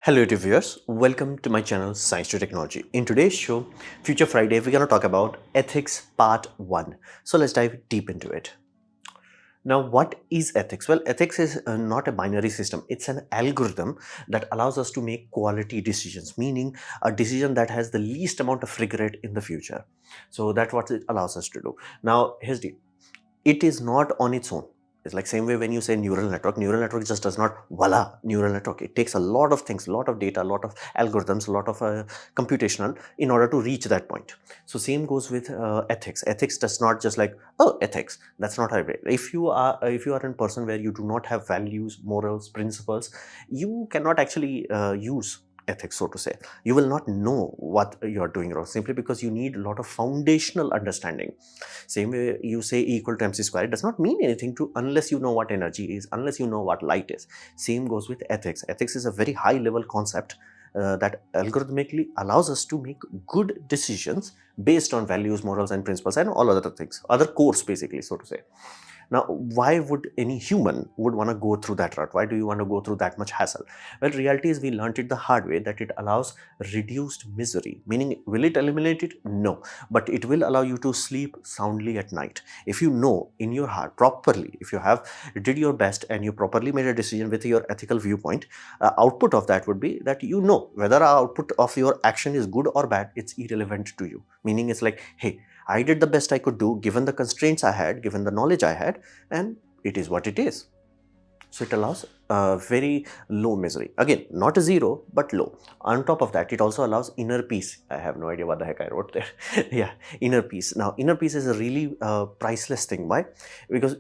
Hello YouTube viewers, welcome to my channel Science to Technology. In today's show, Future Friday, we're going to talk about ethics part 1. So let's dive deep into it. Now, what is ethics? Well, ethics is not a binary system. It's an algorithm that allows us to make quality decisions, meaning a decision that has the least amount of regret in the future. So that's what it allows us to do. Now, here's the it is not on its own. It's like same way when you say neural network just does not voila neural network. It takes a lot of things, a lot of data, a lot of algorithms, a lot of computational in order to reach that point. So same goes with ethics. Ethics does not just like, oh, ethics, that's not how it is. If you are a person where you do not have values, morals, principles, you cannot actually use ethics, so to say. You will not know what you're doing wrong, simply because you need a lot of foundational understanding. Same way you say E equal to mc square, it does not mean anything to unless you know what energy is, unless you know what light is. Same goes with ethics. Ethics is a very high level concept that algorithmically allows us to make good decisions based on values, morals and principles and all other things, other cores basically, so to say. Now, why would any human would want to go through that route? Why do you want to go through that much hassle? Well, reality is we learned it the hard way that it allows reduced misery. Meaning, will it eliminate it? No. But it will allow you to sleep soundly at night. If you know in your heart properly, if you have did your best and you properly made a decision with your ethical viewpoint, output of that would be that you know whether our output of your action is good or bad, it's irrelevant to you. Meaning it's like, hey, I did the best I could do given the constraints I had, given the knowledge I had, and it is what it is. So it allows very low misery. Again, not a zero, but low. On top of that, it also allows inner peace. I have no idea what the heck I wrote there. Yeah, inner peace. Now, inner peace is a really priceless thing. Why? Because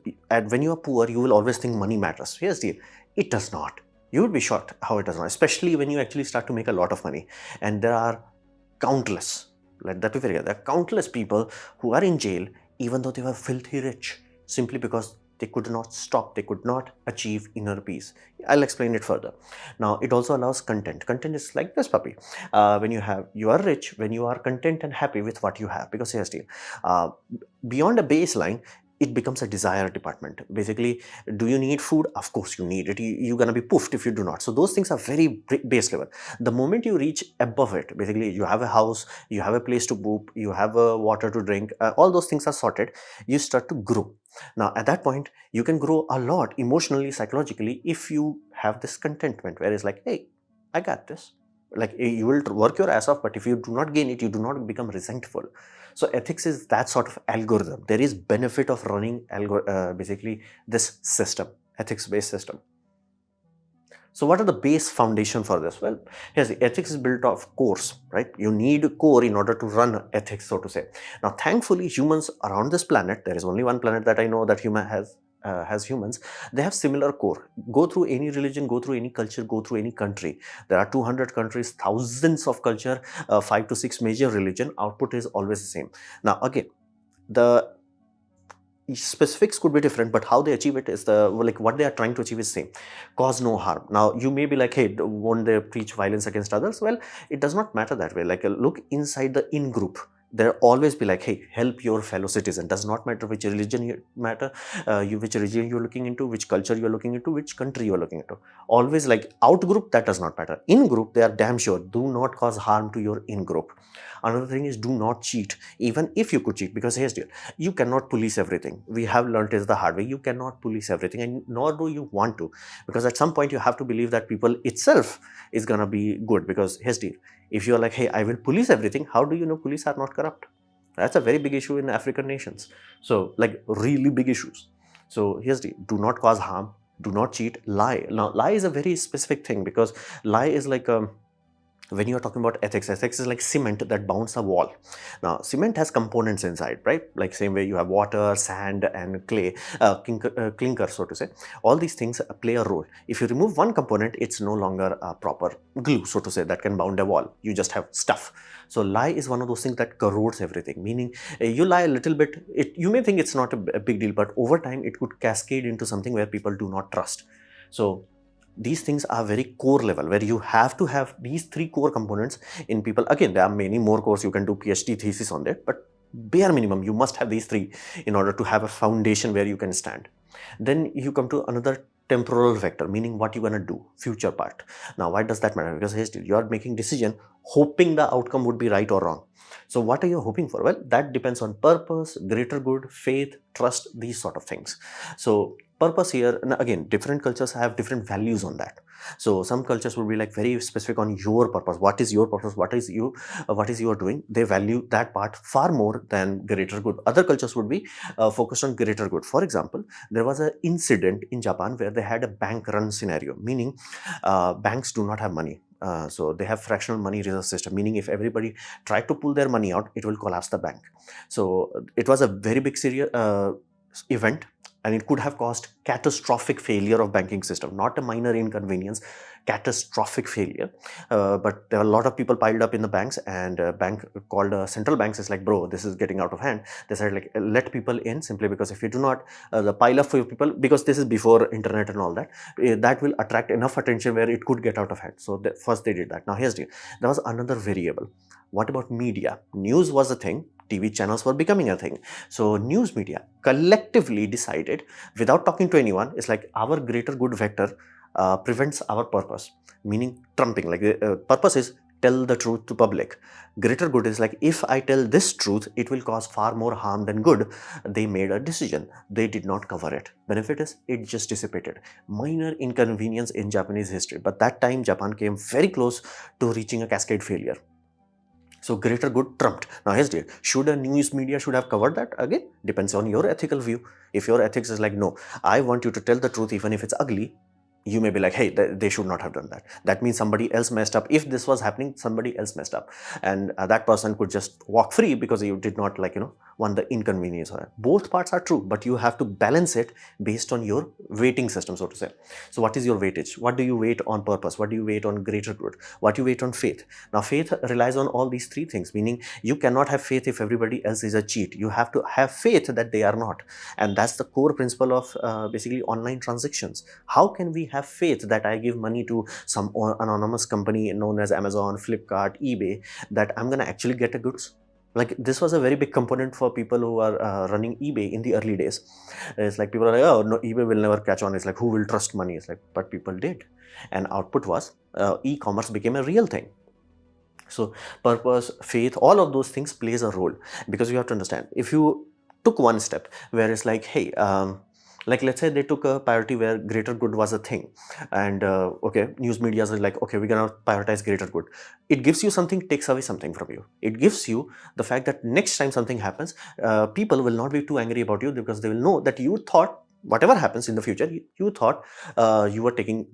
when you are poor, you will always think money matters. Here's the deal. It does not. You would be shocked how it does not, especially when you actually start to make a lot of money. And there are countless, let that be very clear, there are countless people who are in jail even though they were filthy rich, simply because they could not stop, they could not achieve inner peace. I'll explain it further. Now, it also allows content. Content is like this puppy. When you are rich, when you are content and happy with what you have, because here's the beyond a baseline, it becomes a desire department. Basically, do you need food? Of course you need it. You're gonna be poofed if you do not. So those things are very base level. The moment you reach above it, basically you have a house, you have a place to poop, you have water to drink, all those things are sorted, you start to grow. Now at that point, you can grow a lot emotionally, psychologically, if you have this contentment where it's like, hey, I got this. Like, you will work your ass off, but if you do not gain it, you do not become resentful. So ethics is that sort of algorithm. There is benefit of running basically this system, ethics based system. So what are the base foundation for this? Well, here's the ethics is built of cores, right? You need a core in order to run ethics, so to say. Now, thankfully, humans around this planet, there is only one planet that I know that human has humans, they have similar core. Go through any religion, go through any culture, go through any country. There are 200 countries, thousands of culture, 5 to 6 major religion. Output is always the same. Now, again, the specifics could be different, but how they achieve it is like what they are trying to achieve is same. Cause no harm. Now you may be like, hey, won't they preach violence against others? Well, it does not matter that way. Like, look inside the in group, there always be like, hey, help your fellow citizen. Does not matter which religion which religion you're looking into, which culture you're looking into, which country you're looking into. Always like out group, that does not matter. In group, they are damn sure do not cause harm to your in group. Another thing is, do not cheat, even if you could cheat, because here's the deal, you cannot police everything. We have learned is the hard way. You cannot police everything, and nor do you want to, because at some point you have to believe that people itself is gonna be good. Because here's the deal, if you're like, hey, I will police everything, how do you know police are not corrupt? That's a very big issue in African nations. So like really big issues. So here's the, do not cause harm, do not cheat, lie. Now lie is a very specific thing, because lie is like when you're talking about ethics is like cement that bounds a wall. Now cement has components inside, right? Like same way you have water, sand and clay, clinker, so to say. All these things play a role. If you remove one component, it's no longer a proper glue, so to say, that can bound a wall. You just have stuff. So lie is one of those things that corrodes everything. Meaning, you lie a little bit, you may think it's not a big deal, but over time it could cascade into something where people do not trust. So these things are very core level, where you have to have these three core components in people. Again, there are many more cores, you can do PhD thesis on that, but bare minimum you must have these three in order to have a foundation where you can stand. Then you come to another temporal vector, meaning what you're going to do, future part. Now, why does that matter? Because you are making decision hoping the outcome would be right or wrong. So what are you hoping for? Well, that depends on purpose, greater good, faith, trust, these sort of things. So purpose here, and again, different cultures have different values on that. So some cultures will be like very specific on your purpose. What is your purpose? What is you are doing? They value that part far more than greater good. Other cultures would be focused on greater good. For example, there was an incident in Japan where they had a bank run scenario, meaning banks do not have money. So they have fractional money reserve system, meaning if everybody tried to pull their money out, it will collapse the bank. So it was a very big serious event, and it could have caused catastrophic failure of banking system, not a minor inconvenience, catastrophic failure. But there were a lot of people piled up in the banks, and a bank called central banks is like, bro, this is getting out of hand. They said like, let people in, simply because if you do not, the pile up for people, because this is before internet and all that, that will attract enough attention where it could get out of hand. So first they did that. Now here's the, there was another variable. What about media? News was a thing. TV channels were becoming a thing. So news media collectively decided, without talking to anyone, it's like our greater good vector prevents our purpose, meaning trumping. Like purpose is tell the truth to public. Greater good is like, if I tell this truth, it will cause far more harm than good. They made a decision. They did not cover it. Benefit is it just dissipated. Minor inconvenience in Japanese history. But that time Japan came very close to reaching a cascade failure. So greater good trumped. Now here's the, should a news media should have covered that? Again, depends on your ethical view. If your ethics is like, no, I want you to tell the truth even if it's ugly, you may be like, hey, they should not have done that. That means somebody else messed up. If this was happening, somebody else messed up. And that person could just walk free because you did not, like, want the inconvenience. Both parts are true, but you have to balance it based on your weighting system, so to say. So what is your weightage? What do you weight on purpose? What do you weight on greater good? What do you weight on faith? Now, faith relies on all these three things, meaning you cannot have faith if everybody else is a cheat. You have to have faith that they are not. And that's the core principle of basically online transactions. How can we have faith that I give money to some anonymous company known as Amazon, Flipkart, eBay, that I'm going to actually get a goods? Like, this was a very big component for people who are running eBay in the early days. It's like people are like, oh, no, eBay will never catch on. It's like, who will trust money? It's like, but people did. And output was e-commerce became a real thing. So purpose, faith, all of those things plays a role, because you have to understand, if you took one step where it's like, hey, like let's say they took a priority where greater good was a thing, and okay, news media is like, okay, we're gonna prioritize greater good. It gives you something, takes away something from you. It gives you the fact that next time something happens, people will not be too angry about you, because they will know that you thought whatever happens in the future, you thought you were taking,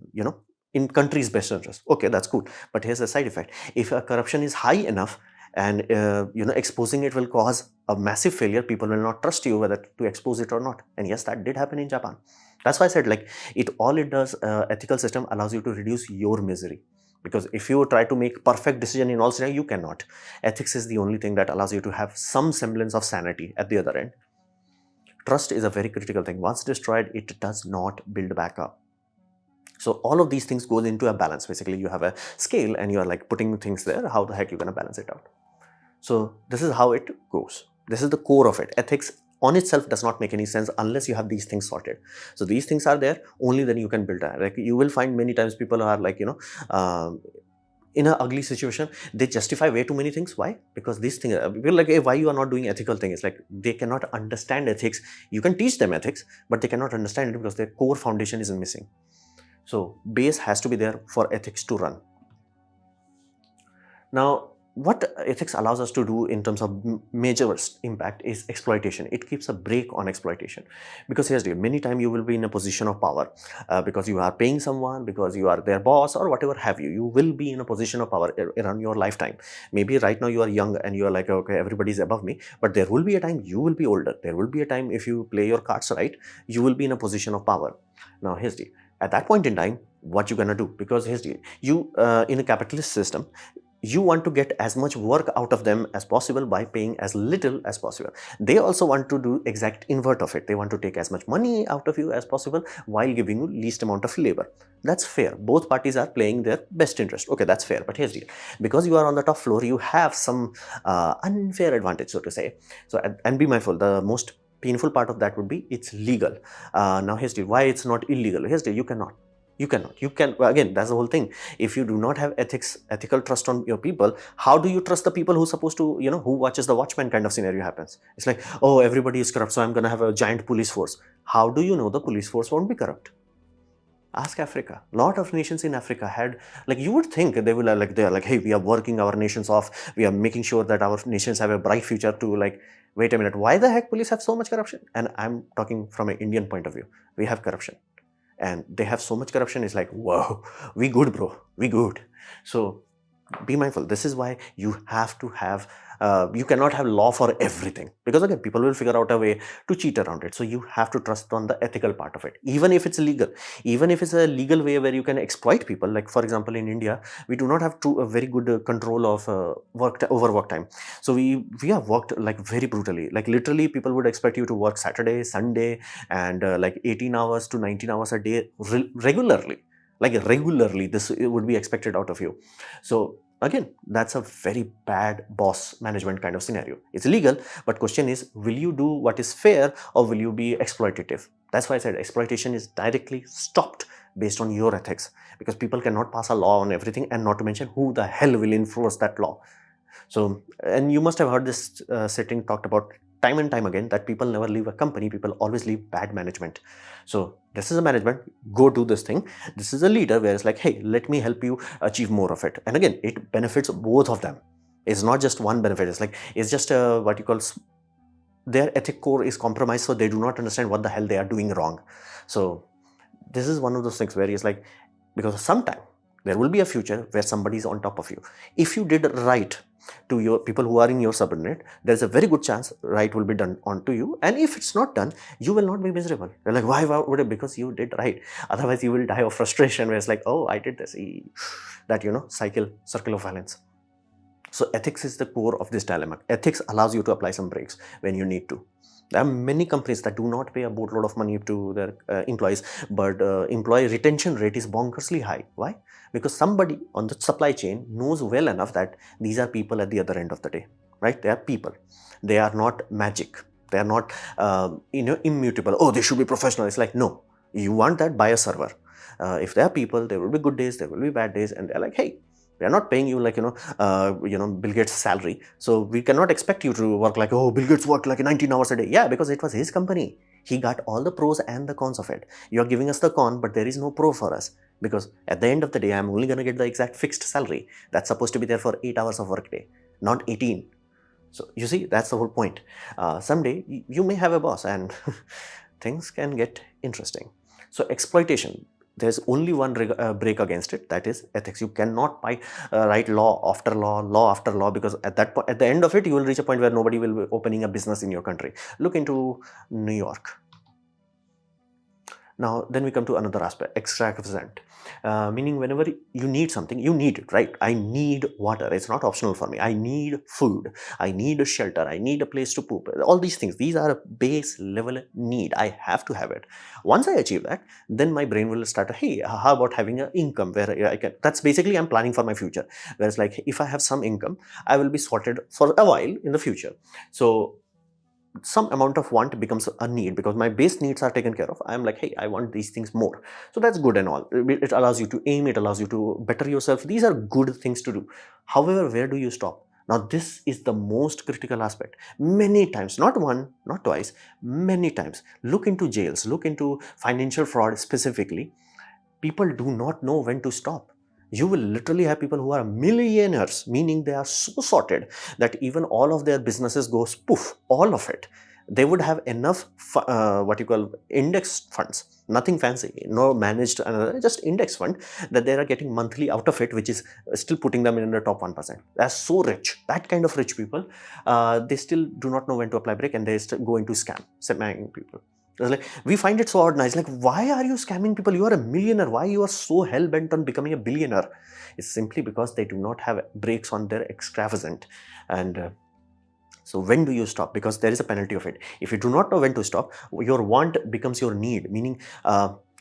in country's best interest. Okay, that's cool. But here's a side effect. If corruption is high enough, and exposing it will cause a massive failure, people will not trust you whether to expose it or not. And yes, that did happen in Japan. That's why I said, like, all it does, ethical system allows you to reduce your misery. Because if you try to make perfect decision in all scenarios, you cannot. Ethics is the only thing that allows you to have some semblance of sanity at the other end. Trust is a very critical thing. Once destroyed, it does not build back up. So all of these things goes into a balance. Basically, you have a scale and you are like putting things there. How the heck you're going to balance it out? So this is how it goes. This is the core of it. Ethics on itself does not make any sense unless you have these things sorted. So these things are there, only then you can build a, like, you will find many times people are like, in an ugly situation, they justify way too many things. Why? Because these things, people like, hey, why you are not doing ethical things? Like, they cannot understand ethics. You can teach them ethics, but they cannot understand it because their core foundation is missing. So base has to be there for ethics to run. Now, what ethics allows us to do in terms of major impact is exploitation. It keeps a brake on exploitation. Because here's the deal, many times you will be in a position of power because you are paying someone, because you are their boss, or whatever have you. You will be in a position of power around your lifetime. Maybe right now you are young and you are like, okay, everybody's above me. But there will be a time you will be older. There will be a time, if you play your cards right, you will be in a position of power. Now, here's the, at that point in time, what you're going to do? Because here's the, you in a capitalist system, you want to get as much work out of them as possible by paying as little as possible. They also want to do exact invert of it. They want to take as much money out of you as possible while giving you least amount of labor. That's fair. Both parties are playing their best interest. Okay, that's fair. But here's the deal. Because you are on the top floor, you have some unfair advantage, so to say. So, and be mindful, the most Painful part of that would be it's legal. Now here's the why it's not illegal. Here's the you can, again, that's the whole thing. If you do not have ethical trust on your people, how do you trust the people who's supposed to, who watches the watchman kind of scenario happens? It's like, oh, everybody is corrupt, so I'm going to have a giant police force. How do you know the police force won't be corrupt? Ask Africa. A lot of nations in Africa had, like, you would think they will, like, they're like, hey, we are working our nations off, we are making sure that our nations have a bright future to, like, wait a minute, why the heck police have so much corruption? And I'm talking from an Indian point of view. We have corruption. And they have so much corruption, it's like, whoa, we good, bro, we good. So be mindful. This is why you have to have, you cannot have law for everything, because again, people will figure out a way to cheat around it. So you have to trust on the ethical part of it, even if it's legal, even if it's a legal way where you can exploit people. Like, for example, in India, we do not have a very good control of work time. So we have worked like very brutally. Like, literally, people would expect you to work Saturday, Sunday, and like 18 hours to 19 hours a day regularly. Like, regularly, this would be expected out of you. So again, that's a very bad boss management kind of scenario. It's illegal, but question is, will you do what is fair, or will you be exploitative? That's why I said exploitation is directly stopped based on your ethics, because people cannot pass a law on everything, and not to mention, who the hell will enforce that law? So, and you must have heard this setting talked about time and time again, that people never leave a company, people always leave bad management. So this is a management, go do this thing. This is a leader where it's like, hey, let me help you achieve more of it. And again, it benefits both of them. It's not just one benefit. It's like, it's just what you call, their ethic core is compromised, so they do not understand what the hell they are doing wrong. So this is one of those things where it's like, because sometime there will be a future where somebody is on top of you. If you did right to your people who are in your subordinate, there's a very good chance right will be done onto you. And if it's not done, you will not be miserable. You're like, why would it? Because you did right. Otherwise, you will die of frustration, where it's like, oh, I did this. That, circle of violence. So ethics is the core of this dilemma. Ethics allows you to apply some brakes when you need to. There are many companies that do not pay a boatload of money to their employees, but employee retention rate is bonkersly high. Why? Because somebody on the supply chain knows well enough that these are people at the other end of the day, right? They are people. They are not magic. They are not, immutable. Oh, they should be professional. It's like, no, you want that, buy a server. If there are people, there will be good days, there will be bad days, and they're like, hey, we are not paying you like, Bill Gates' salary. So we cannot expect you to work like, oh, Bill Gates worked like 19 hours a day. Yeah, because it was his company. He got all the pros and the cons of it. You are giving us the con, but there is no pro for us. Because at the end of the day, I'm only going to get the exact fixed salary. That's supposed to be there for 8 hours of work day, not 18. So you see, that's the whole point. Someday, you may have a boss, and things can get interesting. So exploitation, there's only one break against it, that is ethics. You cannot write law after law after law, because at that point, at the end of it, you will reach a point where nobody will be opening a business in your country. Look into New York. Now, then we come to another aspect, extravagant. Meaning, whenever you need something, you need it, right? I need water. It's not optional for me. I need food. I need a shelter. I need a place to poop. All these things, these are a base level need. I have to have it. Once I achieve that, then my brain will start, hey, how about having an income where I can, that's basically, I'm planning for my future. Whereas, like, if I have some income, I will be sorted for a while in the future. So some amount of want becomes a need, because my base needs are taken care of. I'm like, hey, I want these things more. So that's good and all. It allows you to aim, it allows you to better yourself. These are good things to do. However, where do you stop? Now, this is the most critical aspect. Many times, not one, not twice, many times, look into jails, look into financial fraud specifically. People do not know when to stop. You will literally have people who are millionaires, meaning they are so sorted that even all of their businesses goes poof, all of it. They would have enough what you call index funds, nothing fancy, no managed, just index fund, that they are getting monthly out of it, which is still putting them in the top 1%. They're so rich. That kind of rich people, they still do not know when to apply break, and they still go into scamming people. It's like, we find it so organized. Like, why are you scamming people? You are a millionaire. Why you are so hell-bent on becoming a billionaire? It's simply because they do not have brakes on their extravagant. And so when do you stop? Because there is a penalty of it. If you do not know when to stop, your want becomes your need. Meaning,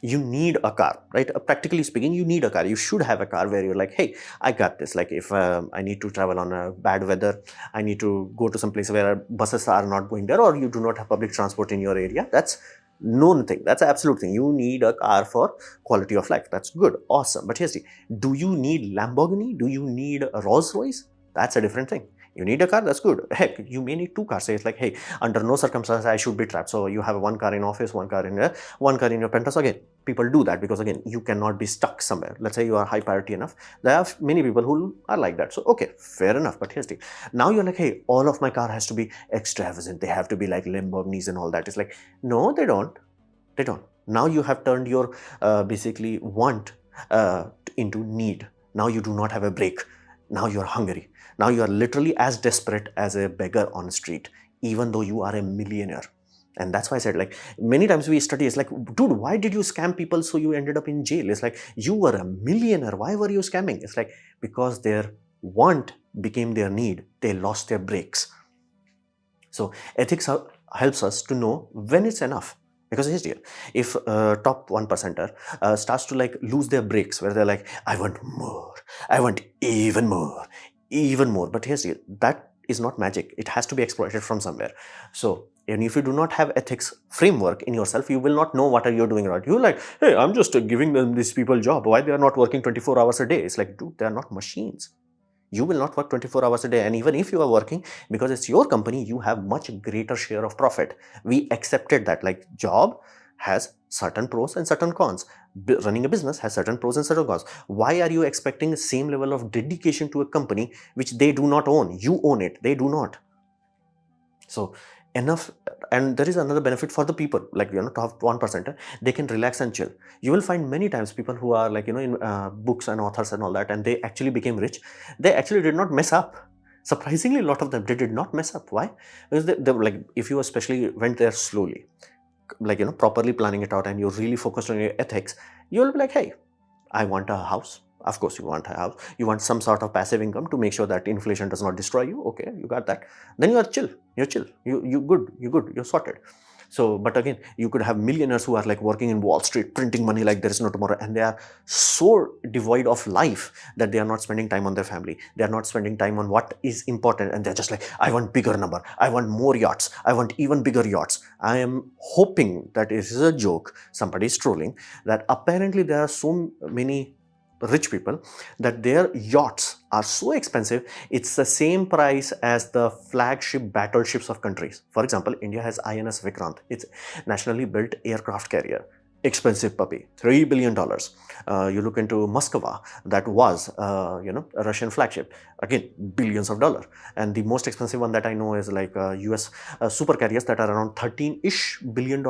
You need a car, right? Practically speaking, you need a car. You should have a car where you're like, hey, I got this. Like if I need to travel on a bad weather, I need to go to some place where buses are not going there, or you do not have public transport in your area. That's known thing. That's an absolute thing. You need a car for quality of life. That's good. Awesome. But here's the, do you need Lamborghini? Do you need a Rolls Royce? That's a different thing. You need a car, that's good. Heck, you may need two cars. Say it's like, hey, under no circumstances I should be trapped. So you have one car in office, one car in your penthouse. Again, people do that because again, you cannot be stuck somewhere. Let's say you are high priority enough. There are many people who are like that. So okay, fair enough. But here's the, now you're like, hey, all of my car has to be extravagant. They have to be like Lamborghinis and all that. It's like, no, they don't. They don't. Now you have turned your basically want into need. Now you do not have a break. Now you are hungry. Now you are literally as desperate as a beggar on the street, even though you are a millionaire. And that's why I said, like, many times we study, it's like, dude, why did you scam people so you ended up in jail? It's like, you were a millionaire. Why were you scamming? It's like, because their want became their need. They lost their brakes. So ethics helps us to know when it's enough. Because here's the deal. If top 1%er starts to like lose their brakes, where they're like, I want more, I want even more, even more. But here's the deal. That is not magic. It has to be exploited from somewhere. So, and if you do not have ethics framework in yourself, you will not know what are you doing right. You're like, hey, I'm just giving them these people job. Why they are not working 24 hours a day? It's like, dude, they are not machines. You will not work 24 hours a day, and even if you are working, because it's your company, you have much greater share of profit. We accepted that, like, job has certain pros and certain cons. Running a business has certain pros and certain cons. Why are you expecting the same level of dedication to a company which they do not own? You own it, they do not. So enough. And there is another benefit for the people, like, top 1%, they can relax and chill. You will find many times people who are like, in books and authors and all that, and they actually became rich. They actually did not mess up. Surprisingly, a lot of them, they did not mess up. Why? Because they like, if you especially went there slowly, like, properly planning it out, and you're really focused on your ethics, you'll be like, hey, I want a house. Of course, you want a house. You want some sort of passive income to make sure that inflation does not destroy you. Okay, you got that. Then you are chill. You're chill. You good. You good. You're sorted. So, but again, you could have millionaires who are like working in Wall Street, printing money like there is no tomorrow, and they are so devoid of life that they are not spending time on their family. They are not spending time on what is important, and they're just like, I want bigger number. I want more yachts. I want even bigger yachts. I am hoping that it is a joke. Somebody is trolling that apparently there are so many rich people that their yachts are so expensive, it's the same price as the flagship battleships of countries. For example, India has INS Vikrant. It's nationally built aircraft carrier. Expensive puppy, $3 billion. You look into Moskva, that was, a Russian flagship. Again, billions of dollars. And the most expensive one that I know is like US super carriers that are around $13-ish billion.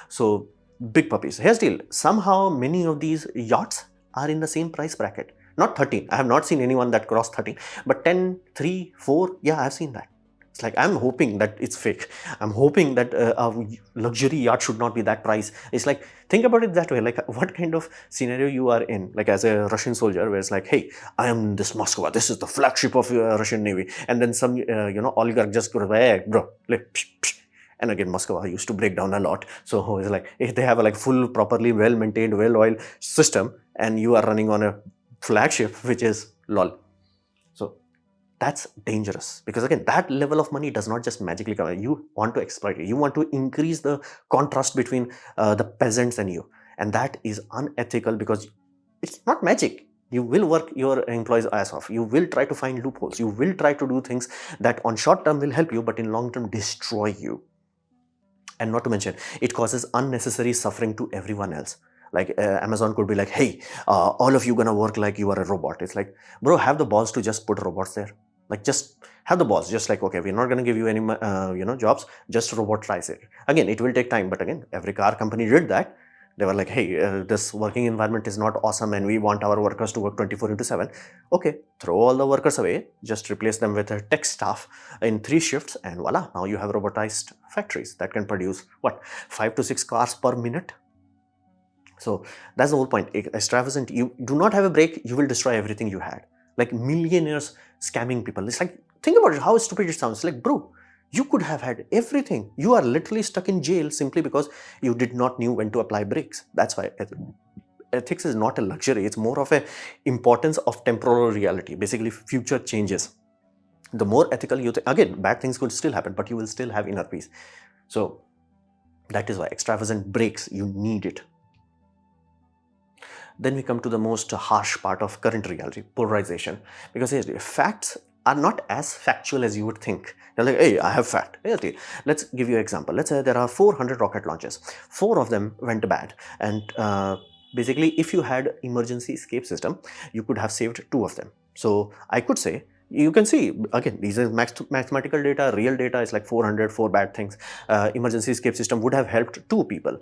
So big puppies. Here's the deal. Somehow many of these yachts are in the same price bracket. Not 13. I have not seen anyone that crossed 13. But 10, 3, 4, yeah, I've seen that. It's like, I'm hoping that it's fake. I'm hoping that a luxury yacht should not be that price. It's like, think about it that way. Like, what kind of scenario you are in, like as a Russian soldier, where it's like, hey, I am this Moscow. This is the flagship of Russian Navy. And then some, oligarch just goes, hey, bro, like, psh, psh. And again, Moscow used to break down a lot. So it's like, if they have a like full, properly well-maintained, well-oiled system, and you are running on a flagship, which is lol. So that's dangerous, because again, that level of money does not just magically come. You want to exploit it. You want to increase the contrast between the peasants and you. And that is unethical, because it's not magic. You will work your employees' ass off. You will try to find loopholes. You will try to do things that on short term will help you, but in long term destroy you. And not to mention, it causes unnecessary suffering to everyone else. Like Amazon could be like, hey, all of you gonna work like you are a robot. It's like, bro, have the balls to just put robots there. Like, just have the balls. Just like, okay, we're not gonna give you any jobs. Just robotize it. Again, it will take time, but again, every car company did that. They were like, hey, this working environment is not awesome, and we want our workers to work 24/7. Okay, throw all the workers away, just replace them with a tech staff in 3 shifts, and voila, now you have robotized factories that can produce, what, 5 to 6 cars per minute? So that's the whole point. Extravagant, you do not have a break, you will destroy everything you had. Like millionaires scamming people. It's like, think about it, how stupid it sounds. Like, bro, You could have had everything. You are literally stuck in jail simply because you did not knew when to apply brakes. That's why ethics is not a luxury. It's more of a importance of temporal reality, basically future changes. The more ethical you think, again, bad things could still happen, but you will still have inner peace. So that is why extravagant breaks, you need it. Then we come to the most harsh part of current reality, polarization. Because facts are not as factual as you would think. You're like, hey, I have fact. Let's give you an example. Let's say there are 400 rocket launches. 4 of them went bad. And basically, if you had emergency escape system, you could have saved 2 of them. So I could say, you can see, again, these are mathematical data, real data is like 400, 4 bad things. Emergency escape system would have helped 2 people.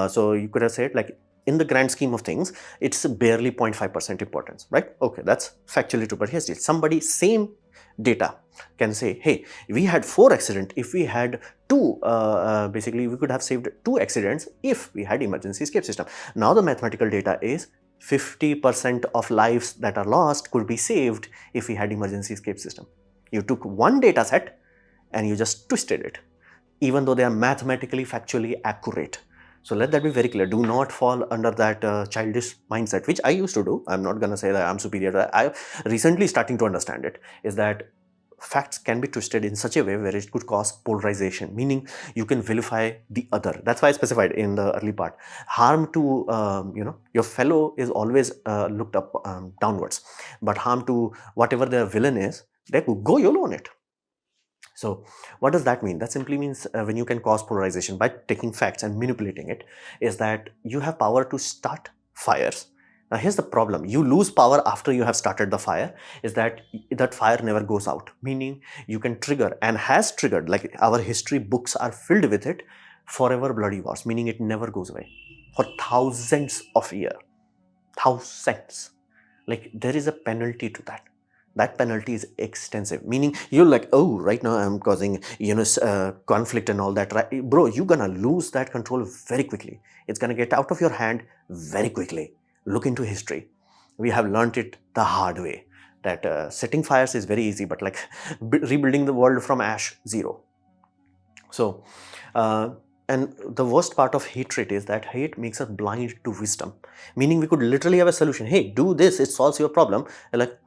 So you could have said, like, in the grand scheme of things, it's barely 0.5% importance, right? Okay, that's factually true. But here's the deal. Somebody, same data, can say, hey, we had 4 accidents. If we had 2, basically, we could have saved 2 accidents if we had emergency escape system. Now the mathematical data is 50% of lives that are lost could be saved if we had emergency escape system. You took one data set and you just twisted it, even though they are mathematically, factually accurate. So let that be very clear. Do not fall under that childish mindset, which I used to do. I'm not going to say that I'm superior. I recently starting to understand it, is that facts can be twisted in such a way where it could cause polarization, meaning you can vilify the other. That's why I specified in the early part. Harm to your fellow is always looked up downwards, but harm to whatever their villain is, they could go YOLO on it. So what does that mean? That simply means when you can cause polarization by taking facts and manipulating it, is that you have power to start fires. Now here's the problem. You lose power after you have started the fire, is that that fire never goes out. Meaning you can trigger, and has triggered, like our history books are filled with it, forever bloody wars, meaning it never goes away for thousands of years. Thousands. Like there is a penalty to that. That penalty is extensive, meaning you're like, oh, right now I'm causing conflict and all that, right? Bro, you're gonna lose that control very quickly. It's gonna get out of your hand very quickly. Look into history. We have learned it the hard way, that setting fires is very easy, but like rebuilding the world from ash, zero. So and the worst part of hatred is that hate makes us blind to wisdom, meaning we could literally have a solution. Hey, do this, it solves your problem. And like,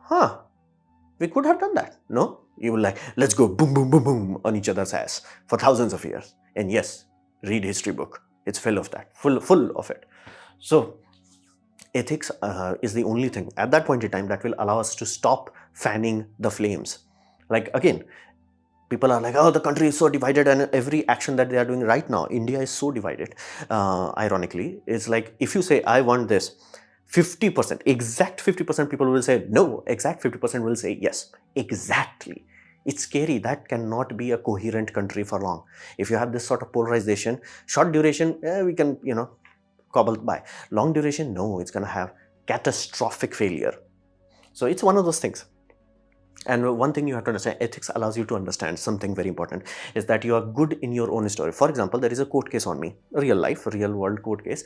we could have done that. No, you will like, let's go boom, boom, boom, boom on each other's ass for thousands of years. And yes, read history book. It's full of that, full of it. So ethics is the only thing at that point in time that will allow us to stop fanning the flames. Like again, people are like, oh, the country is so divided, and every action that they are doing right now, India is so divided. Ironically, it's like, if you say, I want this, 50%, exact 50% people will say no, exact 50% will say yes, exactly. It's scary. That cannot be a coherent country for long. If you have this sort of polarization, short duration, we can, cobble by. Long duration, no, it's going to have catastrophic failure. So it's one of those things. And one thing you have to understand, ethics allows you to understand something very important, is that you are good in your own story. For example, there is a court case on me, real life, real world court case.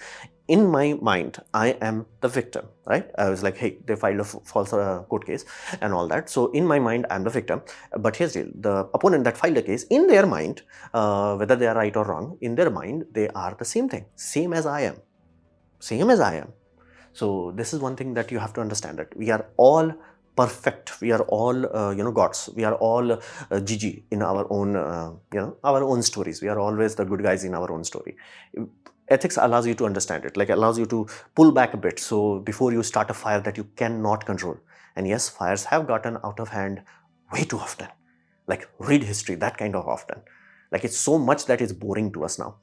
In my mind, I am the victim, right? I was like, hey, they filed a false court case and all that. So in my mind, I'm the victim. But here's the opponent that filed a case, in their mind, whether they are right or wrong, in their mind, they are the same thing, same as I am. Same as I am. So this is one thing that you have to understand, that we are all perfect. We are all, gods. We are all Gigi in our own, our own stories. We are always the good guys in our own story. Ethics allows you to understand it, like allows you to pull back a bit. So before you start a fire that you cannot control. And yes, fires have gotten out of hand way too often. Like read history, that kind of often. Like it's so much that it's boring to us now.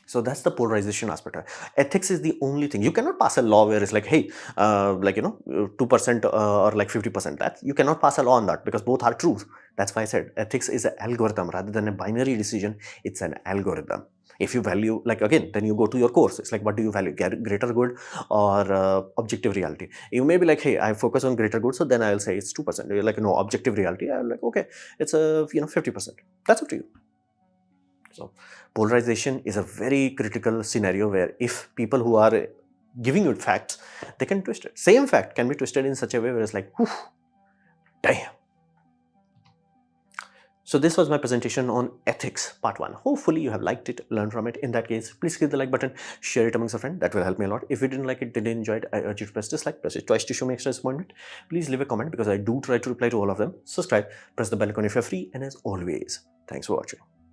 So that's the polarization aspect. Ethics is the only thing. You cannot pass a law where it's like, hey, 2% or like 50%. That you cannot pass a law on that, because both are true. That's why I said ethics is an algorithm rather than a binary decision. It's an algorithm. If you value, like again, then you go to your course. It's like, what do you value? Greater good or objective reality? You may be like, hey, I focus on greater good, so then I'll say it's 2%. You're like, no, objective reality. I'm like, okay, it's a 50%. That's up to you. So polarization is a very critical scenario where if people who are giving you facts, they can twist it. Same fact can be twisted in such a way where it's like, whew, damn. So this was my presentation on ethics part 1. Hopefully you have liked it, learned from it. In that case, please click the like button, share it amongst a friend. That will help me a lot. If you didn't like it, didn't enjoy it, I urge you to press dislike, press it twice to show me extra disappointment. Please leave a comment because I do try to reply to all of them. Subscribe, press the bell icon if you're free, and as always, thanks for watching.